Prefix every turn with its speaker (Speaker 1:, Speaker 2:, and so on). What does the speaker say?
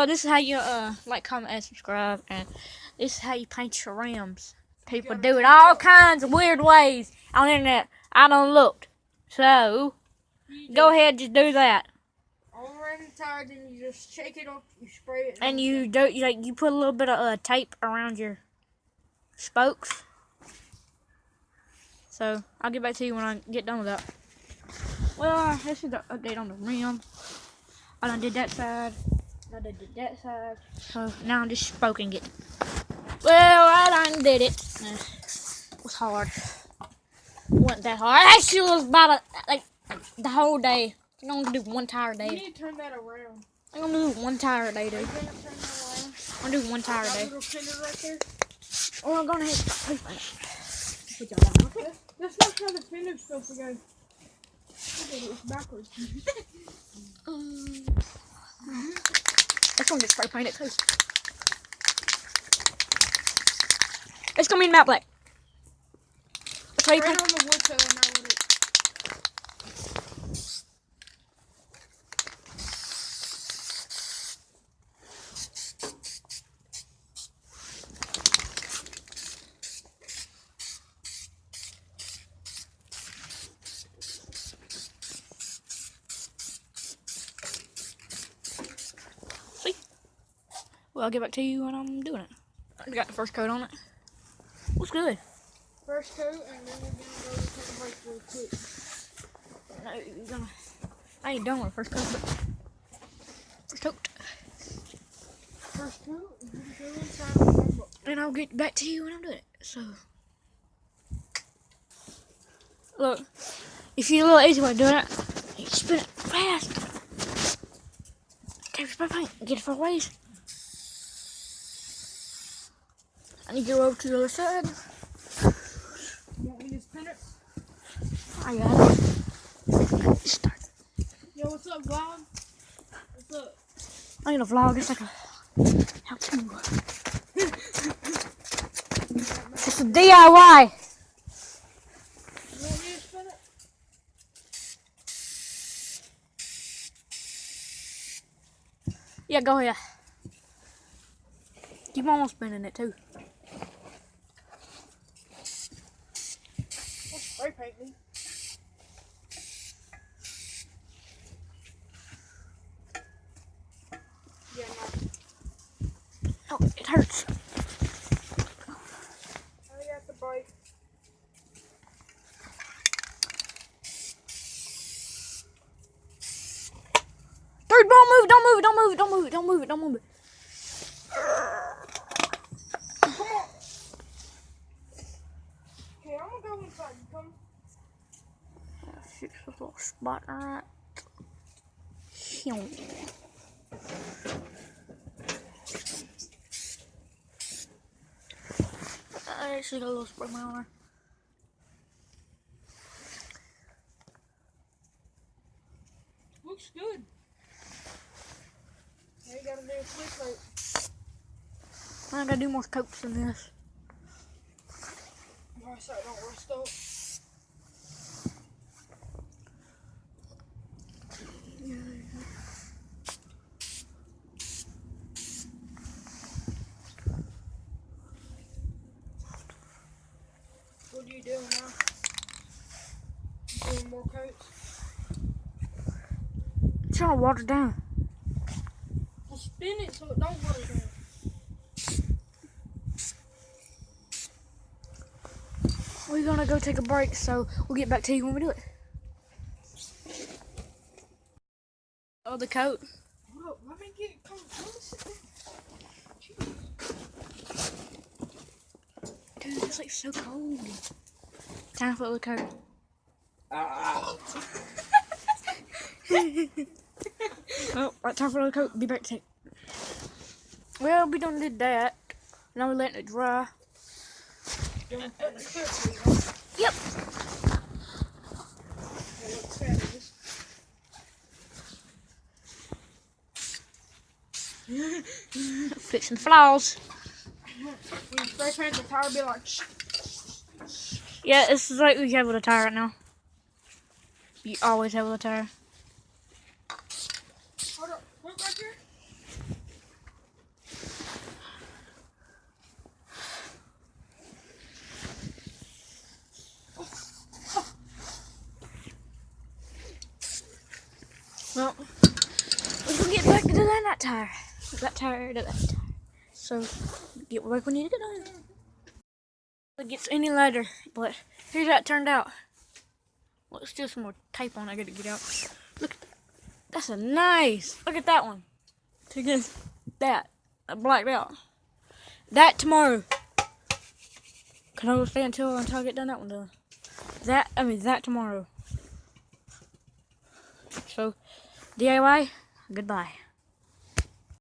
Speaker 1: Well, this is how you like, comment, and subscribe, and this is how you paint your rims. People do it all kinds of weird ways on the internet. I done looked. So go ahead, just do that.
Speaker 2: All around the tire, then you just shake it up, you spray it.
Speaker 1: And you put a little bit of tape around your spokes. So I'll get back to you when I get done with that. Well, this is the update on the rim. I done did that side. I done did that side. So now I'm just spoking it. Well, I done did it. It was hard. Wasn't that hard. Actually, it was about the whole day. I'm gonna do one tire a day.
Speaker 2: You need to turn that around.
Speaker 1: I'm gonna do one tire a day, dude. I'm gonna do one tire a day.
Speaker 2: Little fender right there.
Speaker 1: Or I'm gonna hit.
Speaker 2: That's not how the fender's supposed to go. It's backwards.
Speaker 1: It's gonna get spray painted too. It's gonna be matte black.
Speaker 2: Right on the wood so I know what it.
Speaker 1: See? Well, I'll get back to you when I'm doing it. I got the first coat on it. Looks good.
Speaker 2: First coat, and then we're gonna go take a break real quick.
Speaker 1: No, you're gonna. I ain't done with the first coat, but first coat.
Speaker 2: First coat, and then go inside and warm up.
Speaker 1: And I'll get back to you when I'm doing it. So, look, if you need a little easy way of doing it, you spin it fast. Take your spray paint, get it 4 ways. And you go over to the other side.
Speaker 2: You want me to spin it?
Speaker 1: I got it. Start.
Speaker 2: Yo, what's up, vlog? What's up?
Speaker 1: I ain't a vlog, it's like a how-to. It's a DIY.
Speaker 2: You want me to spin it?
Speaker 1: Yeah, go ahead. Keep on spinning it too.
Speaker 2: What's spray paint me? Yeah, no.
Speaker 1: Oh, it hurts.
Speaker 2: I got the bike.
Speaker 1: Dude, don't move, don't move, don't move, don't move, don't move it, don't move it.
Speaker 2: Come on. Okay, I'm gonna go inside. You come.
Speaker 1: Fix this little spot right. I actually got a little spray on her.
Speaker 2: Looks good. Now you gotta do a flip coat.
Speaker 1: I gotta do more coats than this.
Speaker 2: Alright, so it don't rust up. What are you doing now? You doing more coats?
Speaker 1: I'm trying to water down.
Speaker 2: Well, spin it so it don't water down.
Speaker 1: We're gonna go take a break, so we'll get back to you when we do it. Oh, the coat.
Speaker 2: Hold up, let me get come sit down.
Speaker 1: Dude, it's like so cold. Time for the coat. Oh, right, time for the coat. Be back to take. Well, we done did that. Now we're letting it dry. Yep. Fixing the flaws.
Speaker 2: When you spray paint the tire, be like.
Speaker 1: Yeah, this is like we have with a tire right now. You always have with a tire.
Speaker 2: Hold up, look right here.
Speaker 1: Well, let's go get back to that tire. That tire to that tire. So, get back when you get done. It gets any lighter, but here's how it turned out. Well, still some more tape on. I gotta get out. Look, that's a nice. Look at that one. Take this. That. I blacked out. That tomorrow. Can I go stay until I get done that one done? That tomorrow. So, DIY, goodbye.